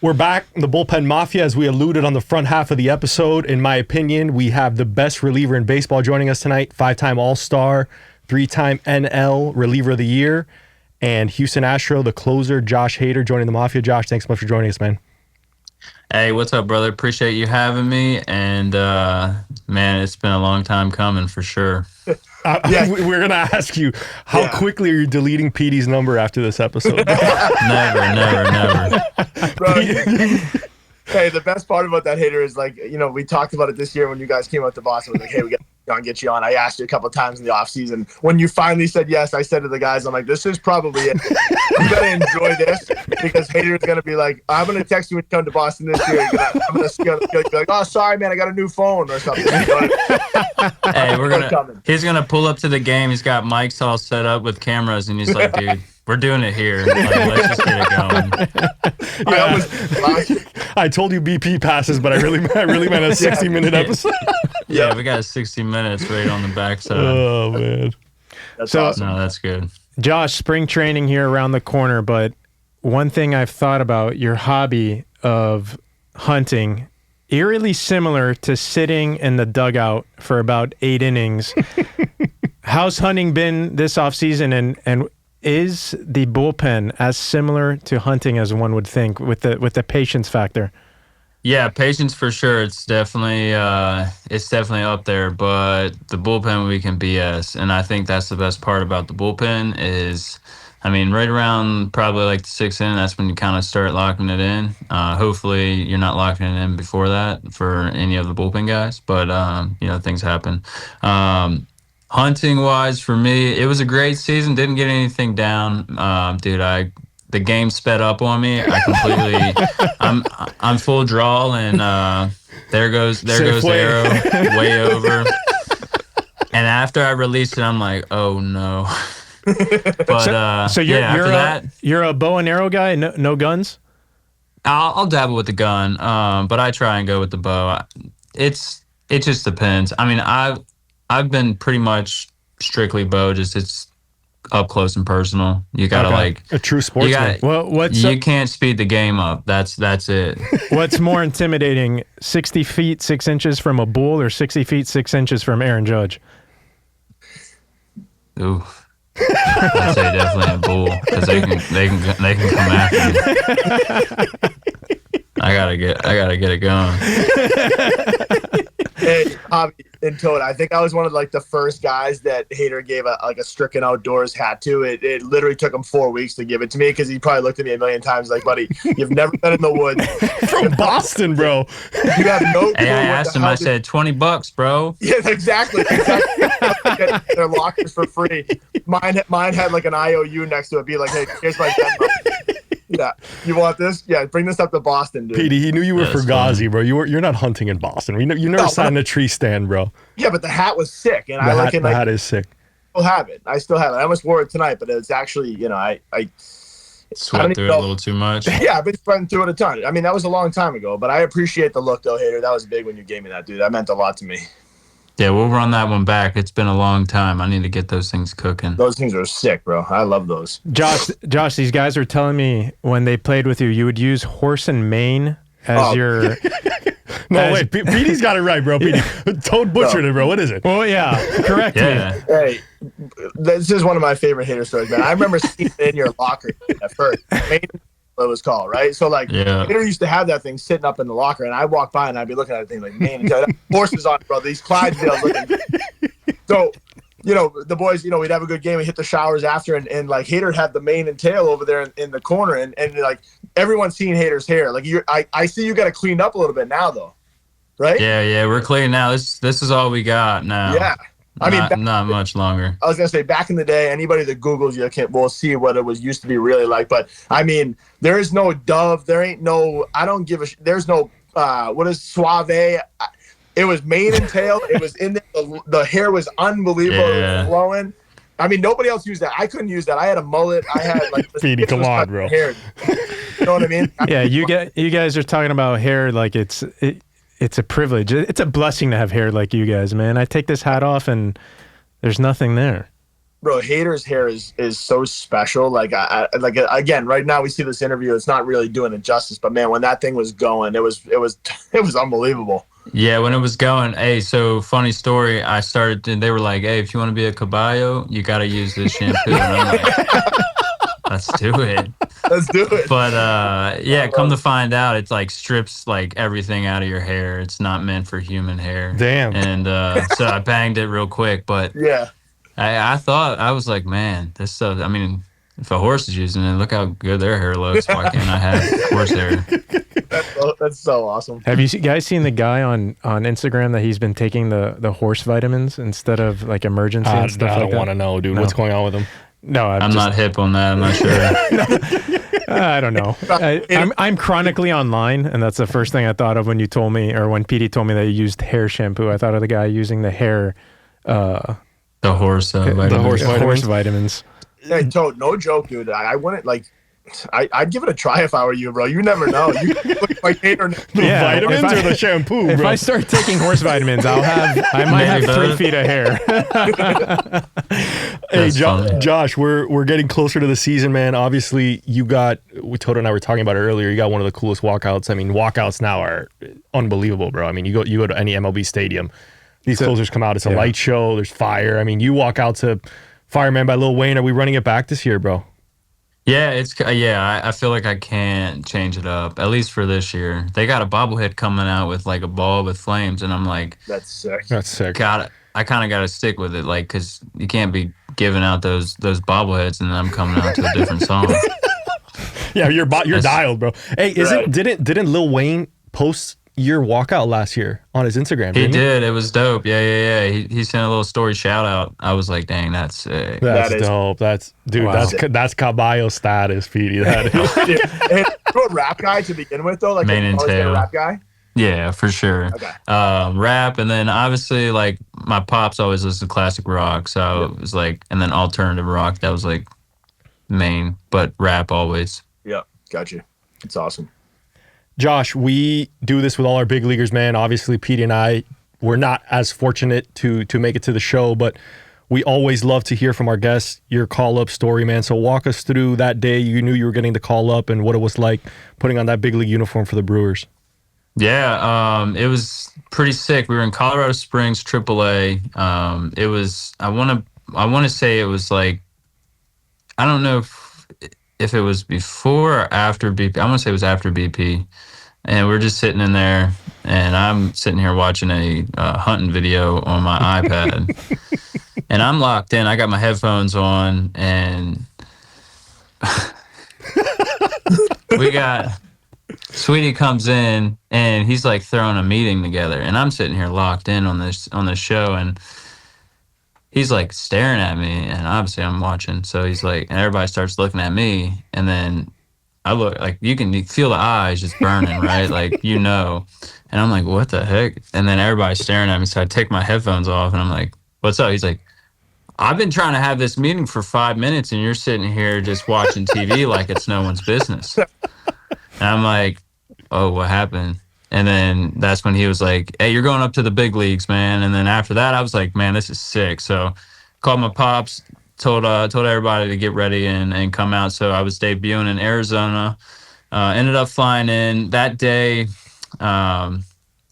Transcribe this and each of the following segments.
We're back, the Bullpen Mafia, as we alluded on the front half of the episode. In my opinion, we have the best reliever in baseball joining us tonight, 5-time All-Star, 3-time NL Reliever of the Year, and Houston Astro, the closer, Josh Hader, joining the Mafia. Josh, thanks so much for joining us, man. Hey, what's up, brother? Appreciate you having me, and man, it's been a long time coming for sure. We're going to ask you, how quickly are you deleting Petey's number after this episode? Never. Bro, hey, the best part about that, Hader, is like, we talked about it this year when you guys came out to Boston. We're like, hey, we got to get you on. I asked you a couple of times in the offseason. When you finally said yes, I said to the guys, I'm like, this is probably it. You got to enjoy this, because Hader's going to be like, I'm going to text you when you come to Boston this year. I'm going to be like, oh, sorry, man, I got a new phone or something. Hey, he's going to pull up to the game. He's got mics all set up with cameras, and he's like, dude, we're doing it here. Like, let's just get it going. I told you BP passes, but I really meant a 60-minute episode. Yeah, we got 60 minutes right on the backside. Oh, man. That's awesome. No, that's good. Josh, spring training here around the corner, but one thing I've thought about, your hobby of hunting, eerily similar to sitting in the dugout for about 8 innings. How's hunting been this offseason, and is the bullpen as similar to hunting as one would think with the patience factor? Yeah, patience for sure. It's definitely up there, but the bullpen we can BS, and I think that's the best part about the bullpen is, I mean, right around probably like the 6th inning, that's when you kind of start locking it in. Hopefully you're not locking it in before that for any of the bullpen guys, but things happen. Hunting wise for me, it was a great season. Didn't get anything down, dude. The game sped up on me. I completely, I'm full draw, and there goes the arrow way over. And after I released it, I'm like, oh no. But so you're a bow and arrow guy, no guns? I'll dabble with the gun, but I try and go with the bow. It just depends. I mean, I've been pretty much strictly bow. Just it's up close and personal. You gotta like a true sportsman. You can't speed the game up. That's it. What's more intimidating, 60 feet 6 inches from a bull, or 60 feet 6 inches from Aaron Judge? Ooh, I'd say definitely a bull, because they can come after me. I gotta get it going. Hey, Javi and Toad, I think I was one of like the first guys that Hader gave a stricken outdoors hat to. It literally took him 4 weeks to give it to me, because he probably looked at me a million times like, buddy, you've never been in the woods. From Boston, bro. You have no clue. Hey, I asked him, I said, $20, bro. Yeah, exactly. Their lockers for free. Mine had like an IOU next to it, be like, hey, here's my Venmo. Yeah, you want this? Yeah, bring this up to Boston, dude. Petey, he knew you were Fugazi, bro. You're not hunting in Boston. You never sat in a tree stand, bro. Yeah, but the hat was sick, and the hat is sick. I still have it. I almost wore it tonight, but it's actually, I sweat through it a little too much. Yeah, I've been sweating through it a ton. I mean, that was a long time ago, but I appreciate the look, though, Hader. That was big when you gave me that, dude. That meant a lot to me. Yeah, we'll run that one back. It's been a long time. I need to get those things cooking. Those things are sick, bro. I love those. Josh, these guys were telling me when they played with you would use horse and mane as your... No, wait. Petey's got it right, bro. Petey. Toad butchered it, bro. What is it? Well, yeah. Correct me. Hey, this is one of my favorite Hader stories, man. I remember seeing it in your locker at first. It was called, right? So like, Hader used to have that thing sitting up in the locker, and I'd walk by and I'd be looking at the thing like, man, horses on it, bro. These Clydesdales looking. So, the boys, we'd have a good game and hit the showers after, and like Hader had the mane and tail over there in the corner, and like everyone's seen Hader's hair. Like I see you got it cleaned up a little bit now, though, right? Yeah, we're clean now. This is all we got now. Yeah. I mean, not much longer. I was gonna say, back in the day, anybody that Googles you will see what it was used to be really like. But I mean, there is no Dove. There ain't no. I don't give a. There's no. What is Suave? It was mane and tail. It was in there. The hair was unbelievable. Yeah. It was flowing. I mean, nobody else used that. I couldn't use that. I had a mullet. I had like. Petey, come on, bro. Hair. You know what I mean? Yeah, you guys are talking about hair like it's a privilege. It's a blessing to have hair like you guys, man. I take this hat off and there's nothing there. Bro, Hader's hair is so special. Like again, right now we see this interview. It's not really doing it justice, but man, when that thing was going, it was unbelievable. Yeah, when it was going, hey, so funny story. They were like, hey, if you want to be a caballo, you got to use this shampoo. And I'm like, let's do it. Let's do it. But yeah, come to find out, it's like strips like everything out of your hair. It's not meant for human hair. Damn. And so I banged it real quick. But yeah, I was like, man, this stuff. I mean, if a horse is using it, look how good their hair looks. Why can't I have horse hair? That's so awesome. Have you guys seen the guy on Instagram that he's been taking the horse vitamins instead of like emergency and stuff like that? I don't want to know, dude. No. What's going on with him? No, I'm not hip on that. I'm not sure. I don't know. I'm chronically online, and that's the first thing I thought of when you told me, or when Petey told me that you used hair shampoo. I thought of the guy using the hair. The horse vitamins. Horse vitamins. Hey, Toad, no joke, dude. I wouldn't like. I'd give it a try if I were you, bro. You never know. You look like Hader. The vitamins or the shampoo, bro? If I start taking horse vitamins, I might have 3 feet of hair. Hey, Josh, we're getting closer to the season, man. Obviously, Toad and I were talking about it earlier. You got one of the coolest walkouts. I mean, walkouts now are unbelievable, bro. I mean, you go to any MLB stadium, these closers come out. It's a light show. There's fire. I mean, you walk out to Fireman by Lil Wayne. Are we running it back this year, bro? Yeah, I feel like I can't change it up, at least for this year. They got a bobblehead coming out with like a ball with flames, and I'm like, that's sick. I kind of got to stick with it, like, because you can't be giving out those bobbleheads and then I'm coming out to a different song. Yeah, you're dialed, bro. Hey, didn't Lil Wayne post your walkout last year on his Instagram? He did. It was dope. Yeah. He sent a little story shout out. I was like, dang, that's sick. That's dope. That's caballo status, Petey. That is. And you're a rap guy to begin with, though. Like, main and tail. A rap guy. Yeah, for sure. Okay. Rap, and then obviously like my pops always listened to classic rock, so it was like, and then alternative rock. That was like main, but rap always. Yeah, gotcha. It's awesome. Josh, we do this with all our big leaguers, man. Obviously, Petey and I, we're not as fortunate to make it to the show, but we always love to hear from our guests, your call-up story, man. So walk us through that day you knew you were getting the call-up and what it was like putting on that big league uniform for the Brewers. Yeah, it was pretty sick. We were in Colorado Springs, AAA. It was, I want to say it was like, I don't know if it was before or after BP. I want to say it was after BP. And we're just sitting in there, and I'm sitting here watching a hunting video on my iPad. And I'm locked in. I got my headphones on, and we got Sweetie comes in, and he's like throwing a meeting together. And I'm sitting here locked in on this show, and he's like staring at me, and obviously I'm watching. So he's like, and everybody starts looking at me, and then I look, like, you can feel the eyes just burning, right? Like, you know. And I'm like, what the heck? And then everybody's staring at me, so I take my headphones off, and I'm like, what's up? He's like, I've been trying to have this meeting for 5 minutes, and you're sitting here just watching TV like it's no one's business. And I'm like, oh, what happened? And then that's when he was like, hey, you're going up to the big leagues, man. And then after that, I was like, man, this is sick. So called my pops, told everybody to get ready and come out. So I was debuting in Arizona, ended up flying in that day. I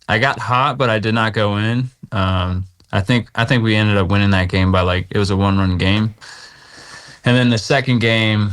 got hot, but I did not go in. I think we ended up winning that game by, like, it was a 1-run game. And then the second game,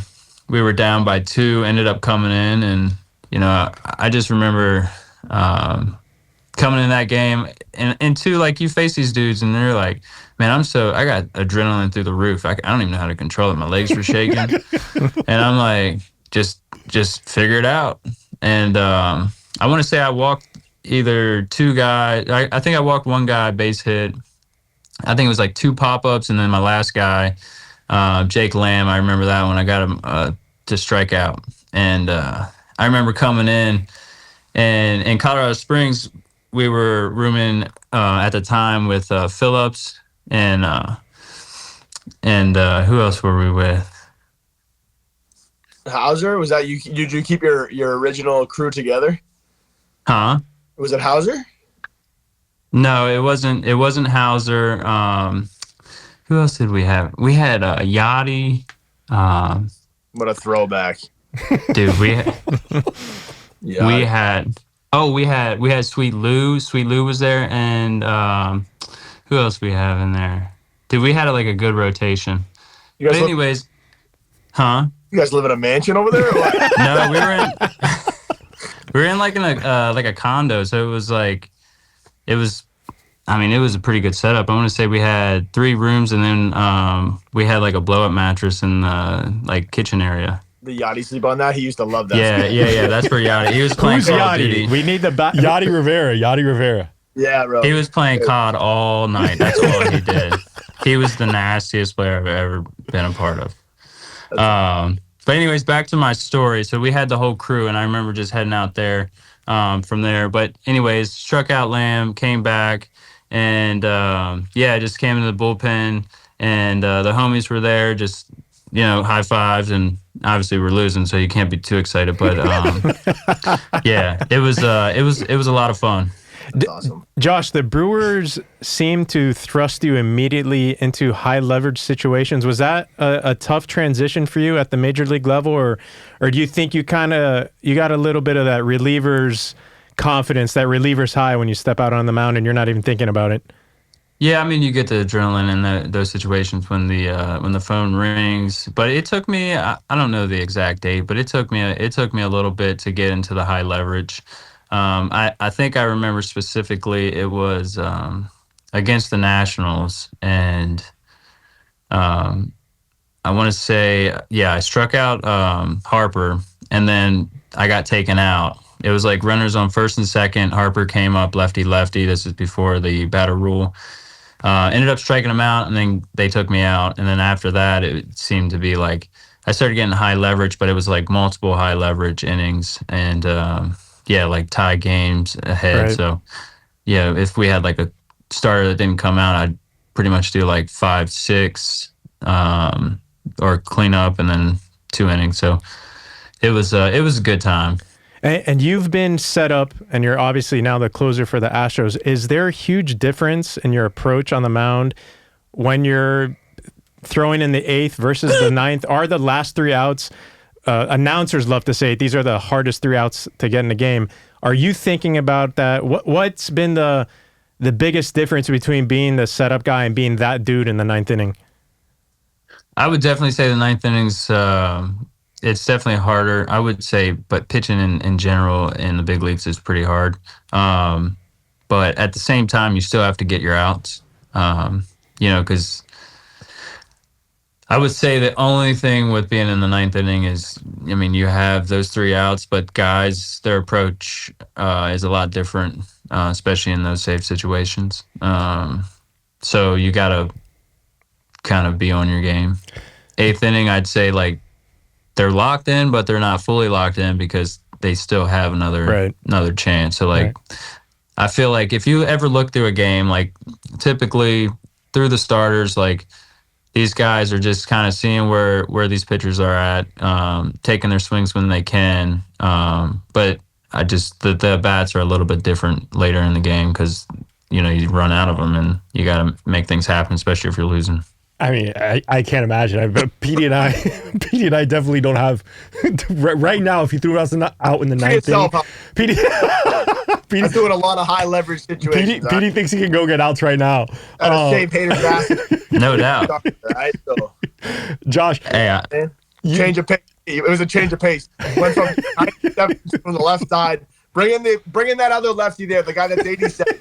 we were down by 2, ended up coming in. And, you know, I just remember coming in that game and two, like, you face these dudes and they're like, man, I got adrenaline through the roof. I don't even know how to control it. My legs were shaking. And I'm like, just figure it out. And I want to say I walked either 2 guys. I think I walked 1 guy base hit. I think it was like 2 pop-ups, and then my last guy, Jake Lamb, I remember that one. I got him to strike out. And I remember coming in, and in Colorado Springs, we were rooming at the time with Phillips and who else were we with? Hauser? Was that you? Did you keep your original crew together? Huh? Was it Hauser? No, it wasn't. It wasn't Hauser. Who else did we have? We had Yachty. What a throwback, dude. We yeah. we had Sweet Lou. Sweet Lou was there, and who else we have in there? Dude, we had like a good rotation. But anyways, huh? You guys live in a mansion over there? Or what? No, we were in like a condo, so it was a pretty good setup. I want to say we had 3 rooms, and then we had like a blow-up mattress in the like kitchen area. The Yachty sleep on that? He used to love that. Yeah. That's for Yachty. He was playing Call of Duty. We need the Yachty Rivera. Yeah, bro. He was playing COD all night. That's all he did. He was the nastiest player I've ever been a part of. But anyways, back to my story. So we had the whole crew, and I remember just heading out there from there. But anyways, struck out Lamb, came back, and just came into the bullpen, and the homies were there, just high fives, and obviously we're losing, so you can't be too excited. But it was a lot of fun. That's awesome. Josh, the Brewers seem to thrust you immediately into high leverage situations. Was that a tough transition for you at the major league level, or do you think you got a little bit of that reliever's confidence, that reliever's high when you step out on the mound and you're not even thinking about it? Yeah, I mean, you get the adrenaline in those situations when the phone rings. But it took me, I don't know the exact date, but it took me a little bit to get into the high leverage. I think I remember specifically it was against the Nationals, and I want to say, I struck out Harper, and then I got taken out. It was like runners on first and second. Harper came up lefty-lefty. This is before the batter rule. Ended up striking him out, and then they took me out. And then after that, it seemed to be like I started getting high leverage, but it was like multiple high leverage innings, and like tie games ahead. Right. So, if we had like a starter that didn't come out, I'd pretty much do like 5, 6, or clean up, and then 2 innings. So it was a good time. And you've been set up, and you're obviously now the closer for the Astros. Is there a huge difference in your approach on the mound when you're throwing in the 8th versus the 9th? Are the last 3 outs, announcers love to say these are the hardest 3 outs to get in the game. Are you thinking about that? What's been the biggest difference between being the setup guy and being that dude in the 9th inning? I would definitely say the 9th innings, it's definitely harder, I would say, but pitching in general in the big leagues is pretty hard. But at the same time, you still have to get your outs, because I would say the only thing with being in the 9th inning is, you have those 3 outs, but guys, their approach is a lot different, especially in those safe situations. So you got to kind of be on your game. 8th inning, I'd say, like, they're locked in, but they're not fully locked in because they still have another chance. So, like, I feel like if you ever look through a game, like, typically through the starters, like, these guys are just kind of seeing where these pitchers are at, taking their swings when they can. But the bats are a little bit different later in the game because, you run out of them and you got to make things happen, especially if you're losing. I mean, I can't imagine. Petey and I definitely don't have right now. If you threw us out in the 9th inning, Petey, I'm doing a lot of high leverage situations. Petey thinks he can go get outs right now. Save haters' ass. No doubt. Right? So, Josh, change of pace. It was a change of pace. Went from 97 from the left side. Bring in that other lefty there, the guy that's 87.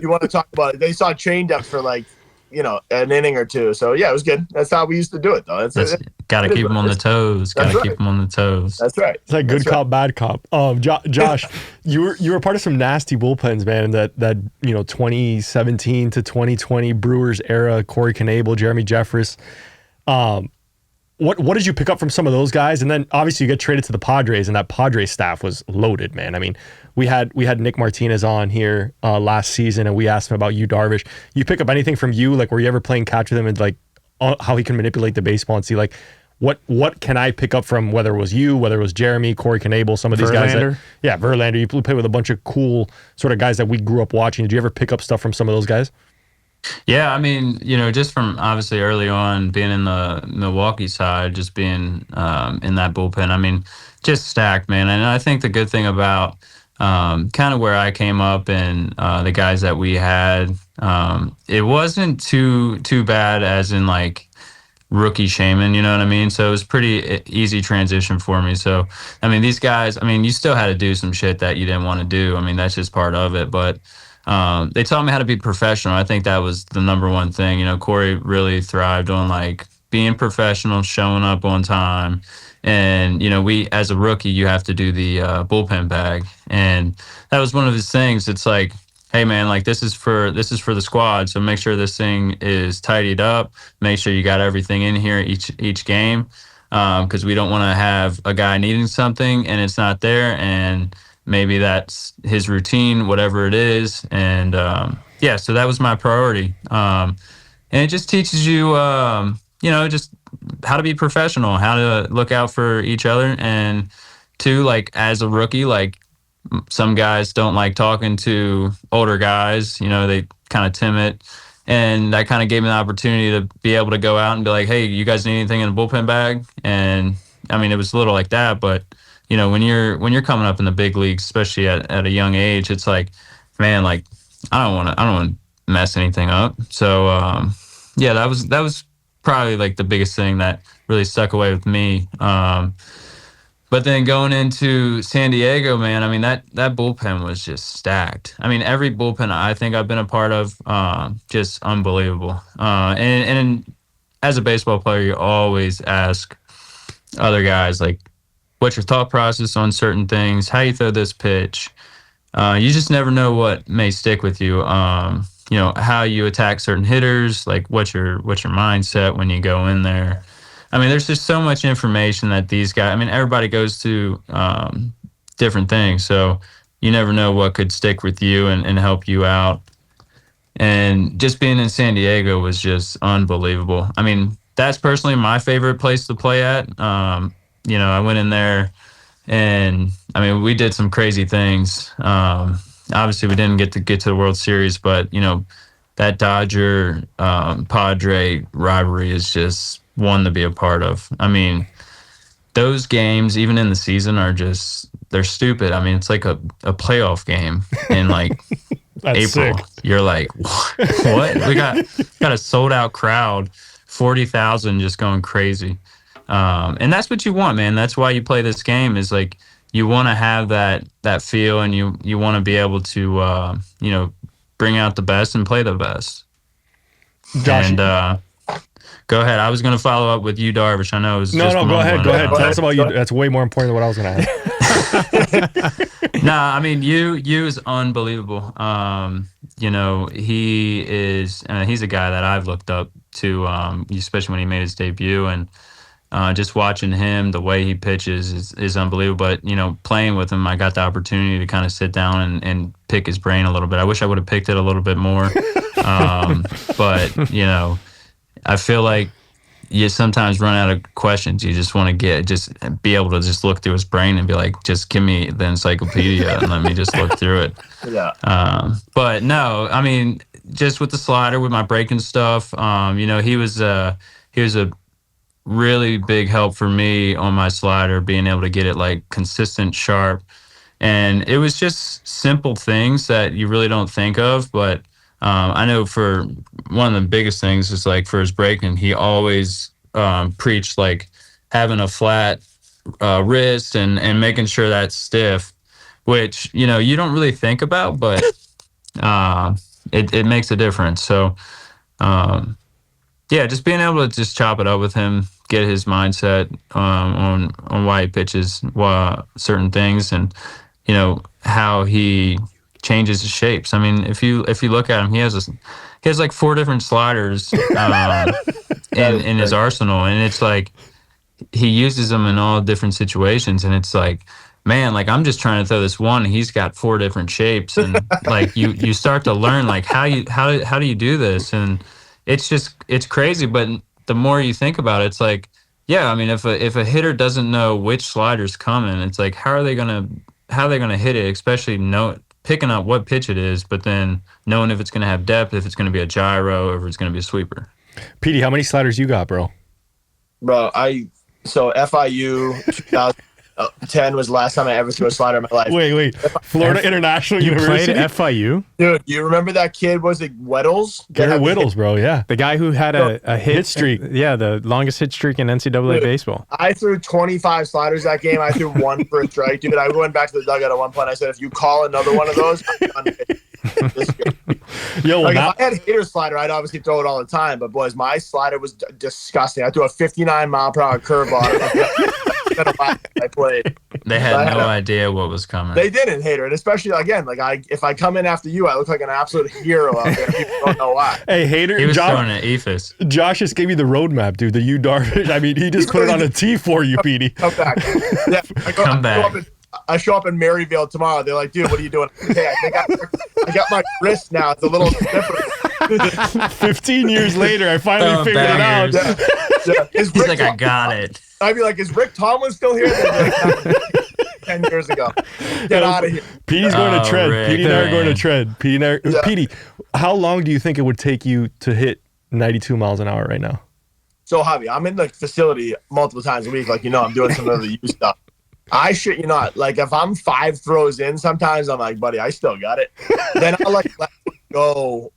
You want to talk about it? They saw change ups for like, an inning or 2. So, it was good. That's how we used to do it, though. Got to keep them on the toes. Got to keep them on the toes. That's right. It's like good cop, bad cop. Josh, you were part of some nasty bullpens, man, in that 2017 to 2020 Brewers era, Corey Knebel, Jeremy Jeffress. What did you pick up from some of those guys? And then obviously you get traded to the Padres, and that Padres staff was loaded, man. I mean, we had Nick Martinez on here last season, and we asked him about Yu Darvish. You pick up anything from you? Like, were you ever playing catch with him and like how he can manipulate the baseball and see like what can I pick up from, whether it was you, whether it was Jeremy, Corey Knebel, some of these guys? Verlander. You play with a bunch of cool sort of guys that we grew up watching. Did you ever pick up stuff from some of those guys? Yeah, I mean, just from obviously early on being in the Milwaukee side, just being in that bullpen, I mean, just stacked, man. And I think the good thing about kind of where I came up and the guys that we had, it wasn't too bad as in like rookie shaman, you know what I mean? So it was pretty easy transition for me. So, I mean, these guys, I mean, you still had to do some shit that you didn't want to do. I mean, that's just part of it. But they taught me how to be professional. I think that was the number one thing. Corey really thrived on like being professional, showing up on time. And, we, as a rookie, you have to do the bullpen bag. And that was one of his things. It's like, hey man, like this is for the squad. So make sure this thing is tidied up. Make sure you got everything in here each game, because we don't want to have a guy needing something and it's not there, and maybe that's his routine, whatever it is. And yeah, so that was my priority. And it just teaches you, just how to be professional, how to look out for each other, and two, like as a rookie, like some guys don't like talking to older guys, they kind of timid. And that kind of gave me the opportunity to be able to go out and be like, hey, you guys need anything in a bullpen bag? And I mean, it was a little like that, but when you're coming up in the big leagues, especially at a young age, it's like, man, like I don't want to mess anything up. So yeah, that was probably like the biggest thing that really stuck away with me. But then going into San Diego, man, I mean, that bullpen was just stacked. I mean, every bullpen I think I've been a part of, just unbelievable. And as a baseball player, you always ask other guys, like, what's your thought process on certain things, how you throw this pitch. You just never know what may stick with you. How you attack certain hitters, like what's your mindset when you go in there. I mean, there's just so much information that these guys, I mean, everybody goes to different things. So you never know what could stick with you and help you out. And just being in San Diego was just unbelievable. I mean, that's personally my favorite place to play at. I went in there and, I mean, we did some crazy things. Obviously, we didn't get to the World Series, but, that Dodger Padre rivalry is just one to be a part of. I mean, those games, even in the season, they're stupid. I mean, it's like a playoff game in like April. Sick. You're like, what? We got a sold out crowd, 40,000 just going crazy. And that's what you want, man. That's why you play this game, is like you want to have that feel, and you want to be able to bring out the best and play the best. Josh, and go ahead. I was going to follow up with you, Darvish. I know it was no. Go ahead. Tell us about you. That's way more important than what I was going to ask. Nah, I mean, you is unbelievable. He is. He's a guy that I've looked up to, especially when he made his debut, and just watching him, the way he pitches is unbelievable. But playing with him, I got the opportunity to kind of sit down and pick his brain a little bit. I wish I would have picked it a little bit more, but I feel like you sometimes run out of questions. You just want to just be able to just look through his brain and be like, just give me the encyclopedia and let me just look through it. Yeah. But no, I mean, just with the slider, with my breaking stuff, he was a really big help for me on my slider, being able to get it like consistent, sharp. And it was just simple things that you really don't think of, but I know for one of the biggest things is like for his breaking, he always preached like having a flat wrist and making sure that's stiff, which, you don't really think about, but it makes a difference. So, yeah, just being able to just chop it up with him, get his mindset on why he pitches certain things, and, how he changes his shapes. I mean, if you look at him, he has like 4 different sliders in his arsenal, and it's like he uses them in all different situations, and it's like, man, like I'm just trying to throw this one, and he's got 4 different shapes, and like you start to learn like how do you do this, and it's crazy. But the more you think about it, it's like, yeah, I mean, if a hitter doesn't know which slider's coming, it's like how are they gonna hit it, especially picking up what pitch it is, but then knowing if it's going to have depth, if it's going to be a gyro, or if it's going to be a sweeper. Petey, how many sliders you got, bro? Bro, so FIU 2010 was the last time I ever threw a slider in my life. Wait. Florida International University? You played FIU? Dude, you remember that kid, was it Weddles? Garrett Whittles, bro, yeah. The guy who had a hit streak. Yeah, the longest hit streak in NCAA baseball. I threw 25 sliders that game. I threw one for a strike, dude. I went back to the dugout at one point. I said, if you call another one of those, I'm done this game. Yo, if I had a hater slider, I'd obviously throw it all the time. But, boys, my slider was disgusting. I threw a 59-mile-per-hour curveball. I played. They had no idea what was coming. They didn't, hater, and especially again, if I come in after you, I look like an absolute hero out there. People don't know why. Hey, hater, he was throwing an ephus. Josh just gave you the roadmap, dude. The Darvish. I mean, he just put it on a tee for you, Petey. Come back. Yeah, Come back. I show up in Maryville tomorrow. They're like, dude, what are you doing? Hey, I think I got my wrist now. It's a little different. 15 years later, I finally figured it out. Yeah. He's like, I got it. I'd be like, is Rick Tomlin still here? Like, 10 years ago. Get out of here. Petey's going to tread. Rick, Petey and I are going to tread. Petey, how long do you think it would take you to hit 92 miles an hour right now? So, Javi, I'm in the facility multiple times a week. Like, I'm doing some of the U stuff. I shit you not. Like, if I'm 5 throws in, sometimes I'm like, buddy, I still got it. Then I'll let it go,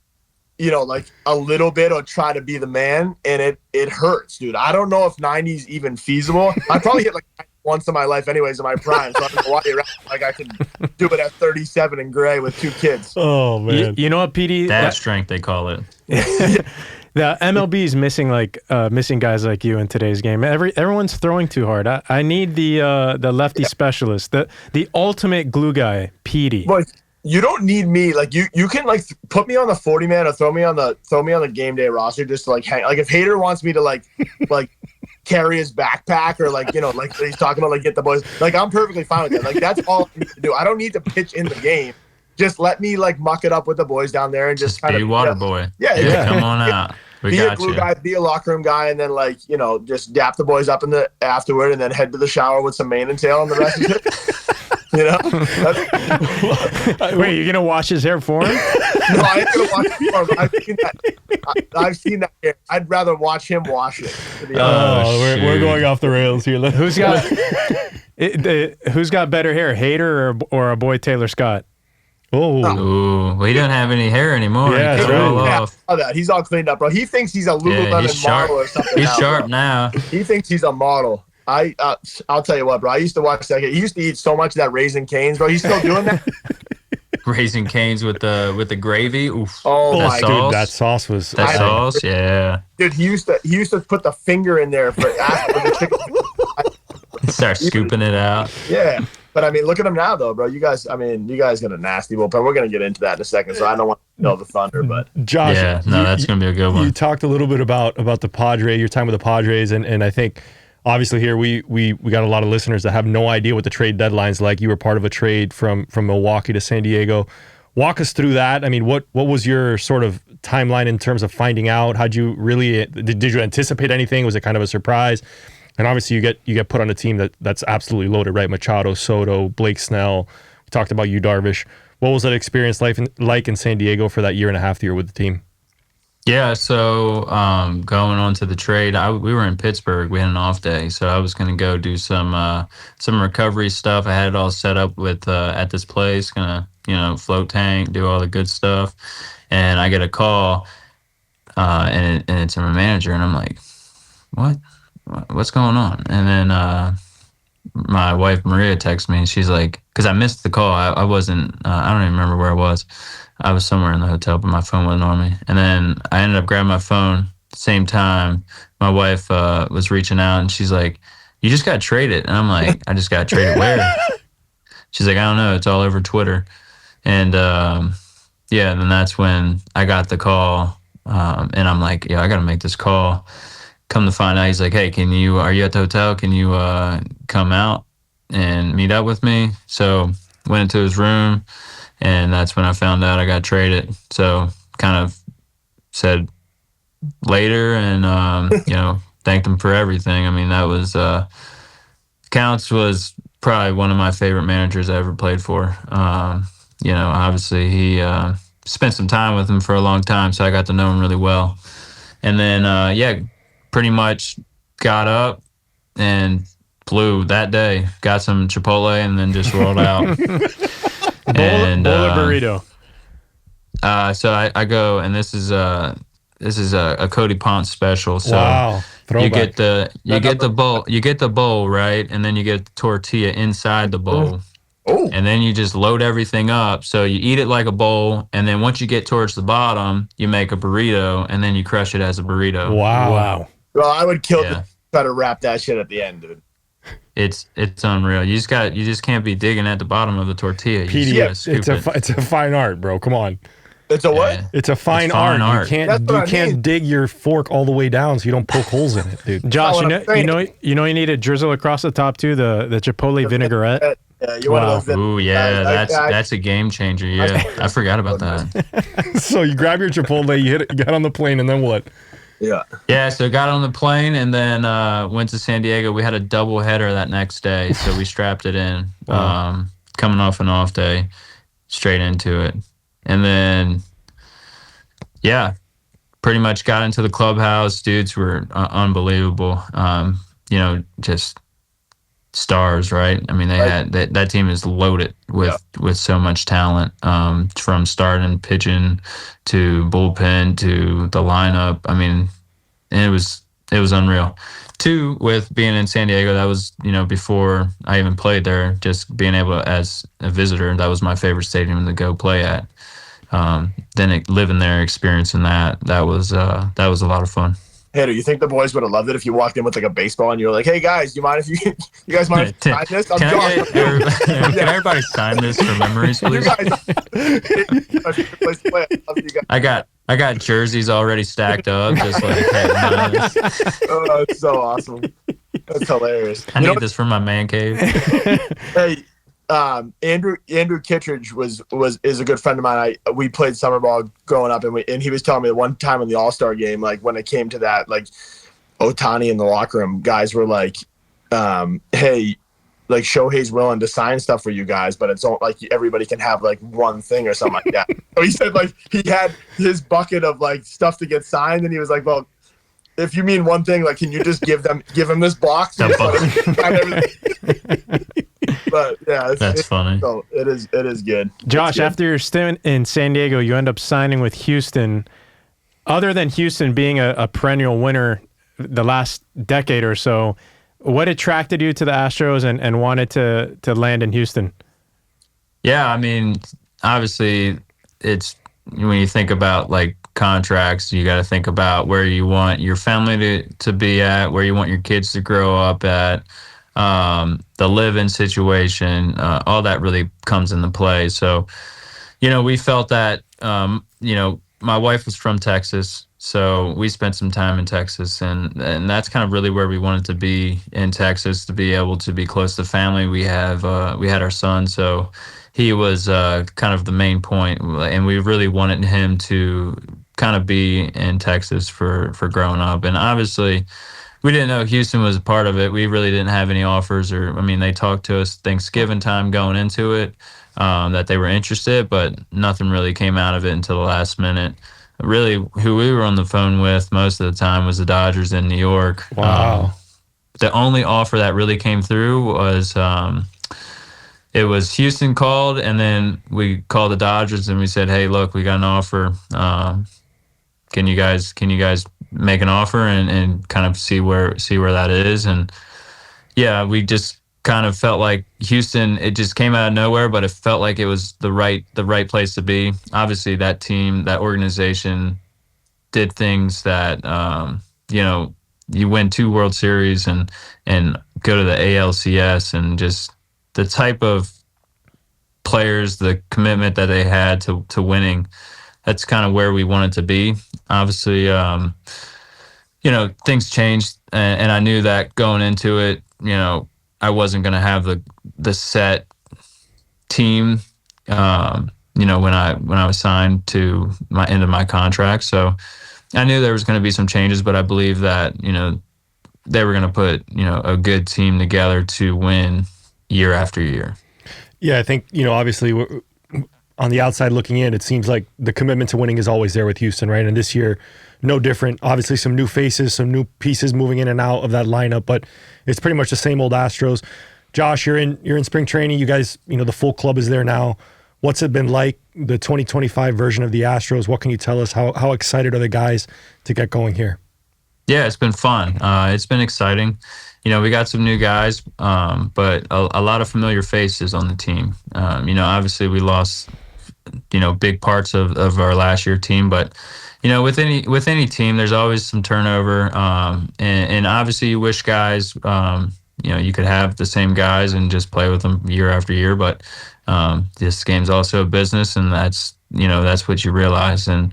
like a little bit or try to be the man, and it hurts, dude. I don't know if 90 is even feasible. I probably hit like once in my life anyways in my prime, so I don't know why you're like I can do it at 37 in gray with 2 kids. Oh, man. You know what, Petey? That strength, they call it. The MLB is missing guys like you in today's game. Everyone's throwing too hard. I need the lefty specialist, the ultimate glue guy, Petey. Boy, you don't need me. Like you can like put me on the 40-man or throw me on the game day roster just to like hang. Like if Hader wants me to like carry his backpack or like he's talking about like get the boys. Like I'm perfectly fine with that. Like that's all I need to do. I don't need to pitch in the game. Just let me like muck it up with the boys down there and just kind be of water boy. Yeah. Come on out. Be a glue guy, be a locker room guy, and then like just dap the boys up in the afterward, and then head to the shower with some mane and tail, and the rest is it. Wait, you're gonna wash his hair for him? No, I ain't gonna wash it for him. I've seen that hair. I'd rather watch him wash it. We're going off the rails here. Who's got better hair, Hader or a boy Taylor Scott? Ooh, he doesn't have any hair anymore. Yeah, he all off. He's all cleaned up, bro. He thinks he's a Lululemon model or something. He's sharp now. He thinks he's a model. I'll tell you what, bro. I used to watch that. He used to eat so much of that Raisin Cane's, bro. He's still doing that. Raising Cane's with the gravy. Oof. Oh my god, dude, that sauce was sauce. Yeah, dude. He used to put the finger in there for the chicken. Start scooping it out. Yeah. But I mean, look at him now, though, bro. You guys got a nasty bullpen. We're gonna get into that in a second, so I don't want to know the thunder. But Josh, that's gonna be a good one. You talked a little bit about the Padres, your time with the Padres, and I think obviously here we got a lot of listeners that have no idea what the trade deadline's like. You were part of a trade from Milwaukee to San Diego. Walk us through that. I mean, what was your sort of timeline in terms of finding out? Did you anticipate anything? Was it kind of a surprise? And obviously you get put on a team that's absolutely loaded, right? Machado, Soto, Blake Snell. We talked about you, Darvish. What was that experience like in San Diego for that year and a half with the team? Yeah, so going on to the trade, we were in Pittsburgh. We had an off day, so I was going to go do some recovery stuff. I had it all set up with at this place, gonna float tank, do all the good stuff, and I get a call, and it's from a manager, and I'm like, what? What's going on? And then my wife Maria texts me, and she's like, because I missed the call. I wasn't. I don't even remember where I was. I was somewhere in the hotel, but my phone wasn't on me. And then I ended up grabbing my phone at the same time. My wife was reaching out, and she's like, "You just got traded." And I'm like, "I just got traded where?" She's like, "I don't know. It's all over Twitter." And and then that's when I got the call, and I'm like, "Yeah, I got to make this call." Come to find out, he's like, "Hey, are you at the hotel? Can you come out and meet up with me?" So went into his room, and that's when I found out I got traded. So kind of said later, and thanked him for everything. I mean, that was Counts was probably one of my favorite managers I ever played for. obviously he spent some time with him for a long time, so I got to know him really well. And then, pretty much got up and flew that day. Got some Chipotle and then just rolled out. Bowl or burrito? So I go, and this is a Cody Ponce special. So wow. you get the bowl, right, and then you get the tortilla inside the bowl. Oh. And then you just load everything up. So you eat it like a bowl, and then once you get towards the bottom, you make a burrito, and then you crush it as a burrito. Wow. Well, I would kill to try to wrap that shit at the end, dude. It's unreal. You just can't be digging at the bottom of the tortilla. It's a fine art, bro. Come on. It's a what? It's a fine art. You can't dig your fork all the way down so you don't poke holes in it, dude. Josh, you need to drizzle across the top too, the Chipotle vinaigrette. Yeah, you want those. Ooh, yeah, that's a game changer. Yeah, I forgot about that. So you grab your Chipotle, you get on the plane, and then what? Yeah, so got on the plane and then went to San Diego. We had a double header that next day, so we strapped it in. Wow. Coming off an off day, straight into it. And then, pretty much got into the clubhouse. Dudes were unbelievable. Just stars, right? I mean, they had that team is loaded with so much talent, from starting pitching to bullpen to the lineup. I mean, it was unreal. Two, with being in San Diego, that was before I even played there. Just being able to, as a visitor, that was my favorite stadium to go play at. Then living there, experiencing that was a lot of fun. Hey, do you think the boys would have loved it if you walked in with like a baseball and you were like, "Hey guys, you guys mind if you sign this? I'm Josh." Can everybody sign this for memories, please? I got jerseys already stacked up, just like, hey, oh, that's so awesome. That's hilarious. I need this for my man cave. Hey, Andrew Kittredge is a good friend of mine. We played summer ball growing up, and he was telling me one time in the All-Star game, like when it came to that, like Ohtani in the locker room, guys were like, "Hey, like Shohei's willing to sign stuff for you guys, but it's all like everybody can have like one thing or something like that." So he said like he had his bucket of like stuff to get signed, and he was like, "Well, if you mean one thing, like can you just give him this box?" But yeah, that's funny. So it is good. Josh, after your stint in San Diego, you end up signing with Houston. Other than Houston being a perennial winner the last decade or so, what attracted you to the Astros and wanted to land in Houston? Yeah, I mean, obviously, it's when you think about like contracts, you got to think about where you want your family to be at, where you want your kids to grow up at. The live-in situation, all that really comes into play. So, we felt that, my wife was from Texas, so we spent some time in Texas, and that's kind of really where we wanted to be in Texas, to be able to be close to family. We had our son, so he was kind of the main point, and we really wanted him to kind of be in Texas for growing up. And obviously, we didn't know Houston was a part of it. We really didn't have any offers, they talked to us Thanksgiving time going into it, that they were interested, but nothing really came out of it until the last minute. Really, who we were on the phone with most of the time was the Dodgers in New York. Wow. The only offer that really came through was it was Houston called, and then we called the Dodgers and we said, "Hey, look, we got an offer. Can you guys make an offer and kind of see where that is?" And yeah, we just kind of felt like Houston, it just came out of nowhere, but it felt like it was the right place to be. Obviously, that team, that organization did things that you win 2 World Series and go to the ALCS, and just the type of players, the commitment that they had to winning. That's kind of where we wanted to be. Obviously, things changed, and I knew that going into it, I wasn't going to have the set team, when I was signed to my end of my contract. So I knew there was going to be some changes, but I believe that, they were going to put, a good team together to win year after year. Yeah, I think, obviously on the outside looking in, it seems like the commitment to winning is always there with Houston, right? And this year, no different. Obviously, some new faces, some new pieces moving in and out of that lineup, but it's pretty much the same old Astros. Josh, you're in spring training. You guys, the full club is there now. What's it been like, the 2025 version of the Astros? What can you tell us? How excited are the guys to get going here? Yeah, it's been fun. It's been exciting. We got some new guys, but a lot of familiar faces on the team. Obviously we lost, big parts of our last year team, but with any team, there's always some turnover. And obviously you wish guys, you could have the same guys and just play with them year after year, but this game's also a business, and that's what you realize. And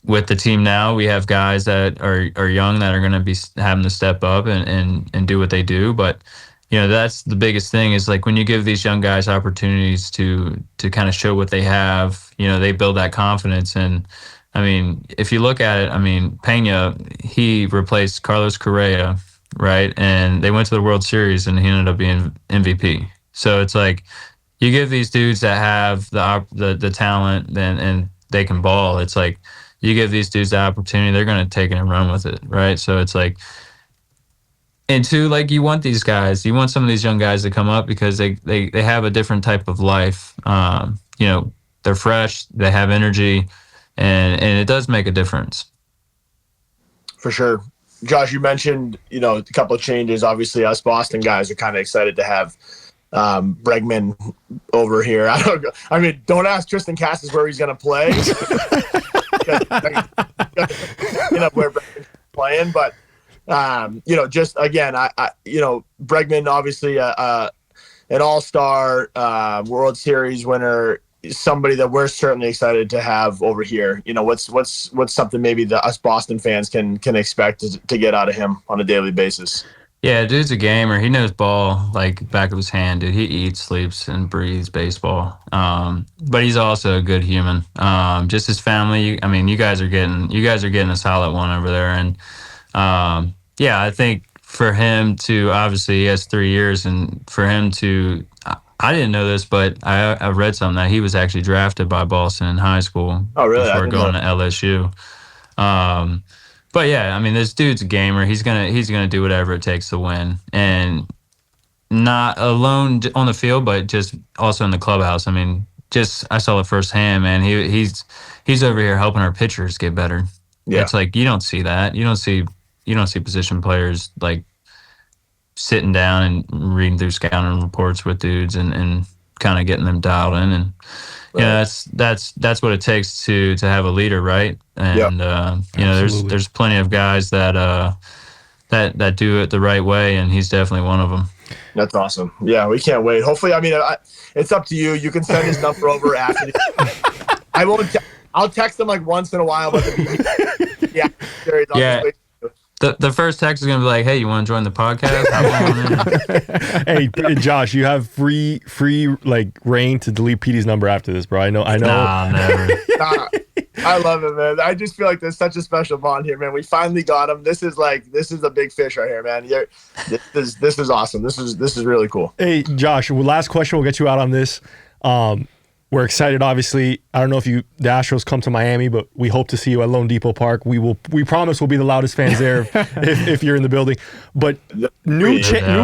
with the team now, we have guys that are young that are going to be having to step up and do what they do. But that's the biggest thing, is like when you give these young guys opportunities to kind of show what they have, they build that confidence. And I mean, if you look at it, Pena, he replaced Carlos Correa, right? And they went to the World Series, and he ended up being MVP. So it's like you give these dudes that have the talent and they can ball. It's like you give these dudes the opportunity, they're going to take it and run with it, right? So it's like, and two, like you want these guys, you want some of these young guys to come up because they have a different type of life. They're fresh, they have energy, and it does make a difference. For sure. Josh, you mentioned, a couple of changes. Obviously, us Boston guys are kind of excited to have Bregman over here. Don't ask Tristan Cassis where he's going to play. Where Bregman's playing, but just again, Bregman, obviously an all-star, World Series winner, somebody that we're certainly excited to have over here. What's something maybe us Boston fans can expect to get out of him on a daily basis? Yeah, dude's a gamer. He knows ball like back of his hand, dude. He eats, sleeps, and breathes baseball. But he's also a good human. Just his family. You guys are getting a solid one over there. And I think for him to, obviously he has 3 years, and for him to, I didn't know this, but I read something that he was actually drafted by Boston in high school. Oh, really? Before going to LSU. But yeah, this dude's a gamer. He's gonna do whatever it takes to win, and not alone on the field, but just also in the clubhouse. I saw it firsthand, man. He's over here helping our pitchers get better. Yeah, it's like you don't see that. You don't see position players like sitting down and reading through scouting reports with dudes and kind of getting them dialed in. And that's what it takes to have a leader, right? And there's plenty of guys that do it the right way, and he's definitely one of them. That's awesome. Yeah, we can't wait. Hopefully, it's up to you. You can send his number over after. I won't. I'll text him like once in a while, but yeah. The first text is gonna be like, "Hey, you want to join the podcast?" Hey, Josh, you have free like reign to delete Petey's number after this, bro. I know. Nah, never. I love it, man. I just feel like there's such a special bond here, man. We finally got him. This is a big fish right here, man. This is awesome. This is really cool. Hey, Josh, last question. We'll get you out on this. We're excited, obviously. I don't know if the Astros come to Miami, but we hope to see you at Lone Depot Park. We promise we'll be the loudest fans there if you're in the building. But new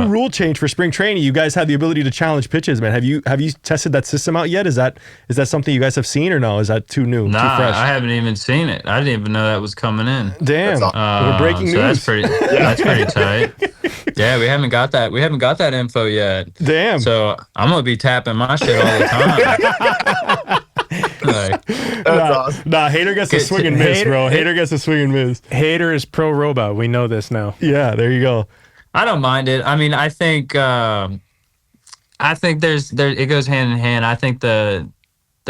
rule change for spring training. You guys have the ability to challenge pitches, man. Have you tested that system out yet? Is that something you guys have seen, or no? Is that too new? Nah, too fresh? I haven't even seen it. I didn't even know that was coming in. Damn, we're breaking news. That's pretty tight. Yeah, we haven't got that. We haven't got that info yet. Damn. So I'm gonna be tapping my shit all the time. That's awesome. Nah, Hater gets a swing and miss, bro. Hater gets a swing and miss. Hater is pro robot. We know this now. Yeah, there you go. I don't mind it. I think it goes hand in hand. I think the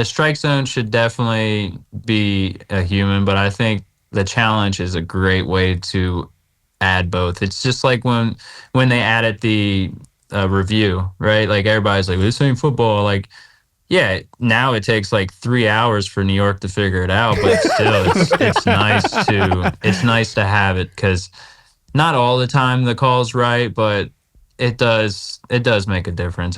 strike zone should definitely be a human, but I think the challenge is a great way to add both. It's just like when they added the review, right? Like everybody's like, this ain't football. Like, yeah, now it takes like 3 hours for New York to figure it out, but still, it's nice to have it, because not all the time the call's right, but it does make a difference.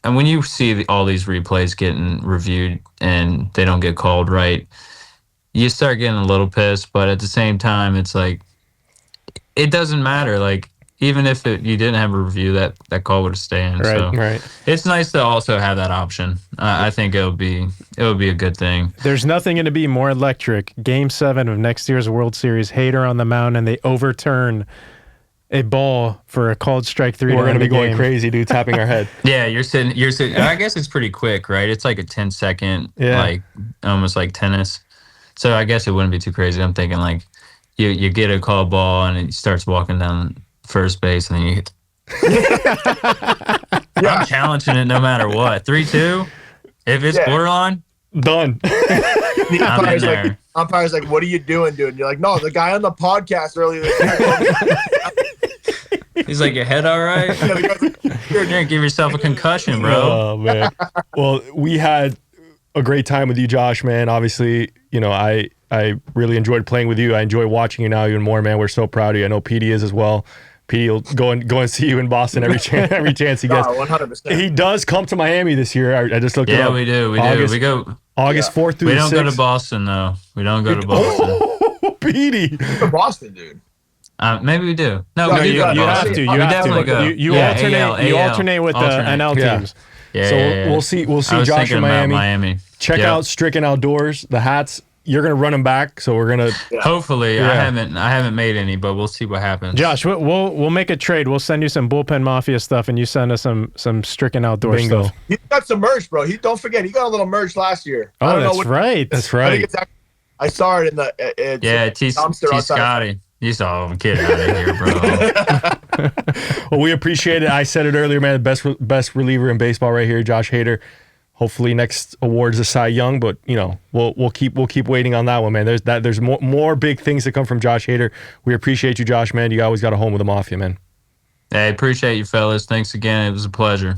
and when you see all these replays getting reviewed and they don't get called right, you start getting a little pissed. But at the same time, it's like it doesn't matter. Like even if you didn't have a review, that call would have stayed in. Right. It's nice to also have that option. I think it would be a good thing. There's nothing going to be more electric. Game 7 of next year's World Series, Hader on the mound, and they overturn a ball for a called strike 3. We're going to be going crazy, dude, tapping our head. Yeah, you're sitting. I guess it's pretty quick, right? It's like a 10-second, like almost like tennis. So I guess it wouldn't be too crazy. I'm thinking like you get a call ball and it starts walking down first base and then you hit. I'm challenging it no matter what. 3-2. If it's borderline, done. I'm in there. Umpire's like, what are you doing, dude? And you're like, no, the guy on the podcast earlier this year. He's like, your head all right? You're gonna give yourself a concussion, bro. Oh man. Well, we had a great time with you, Josh, man. Obviously, I really enjoyed playing with you. I enjoy watching you now even more, man. We're so proud of you. I know PD is as well. PD will go and see you in Boston every chance he gets. 100%. He does come to Miami this year. I just looked it up. Yeah, we do. We go August 4th through the 6th. We don't go to Boston though. We don't go to Boston. Oh, PD. To Boston, dude. Maybe we do. No, you have to. You definitely go. You alternate with the NL teams. Yeah. So we'll see Josh in Miami. Check out Stricken Outdoors. The hats. You're gonna run them back, so we're gonna. Hopefully, I haven't made any, but we'll see what happens. Josh, we'll make a trade. We'll send you some Bullpen Mafia stuff, and you send us some Stricken Outdoor stuff. He got some merch, bro. Don't forget, he got a little merch last year. Oh, that's right. That's right. I saw it in the T Scotty. You saw him, get out of here, bro. Well, we appreciate it. I said it earlier, man. The best reliever in baseball right here, Josh Hader. Hopefully, next award's a Cy Young, but we'll keep waiting on that one, man. There's more big things to come from Josh Hader. We appreciate you, Josh, man. You always got a home with the Mafia, man. Hey, appreciate you, fellas. Thanks again. It was a pleasure.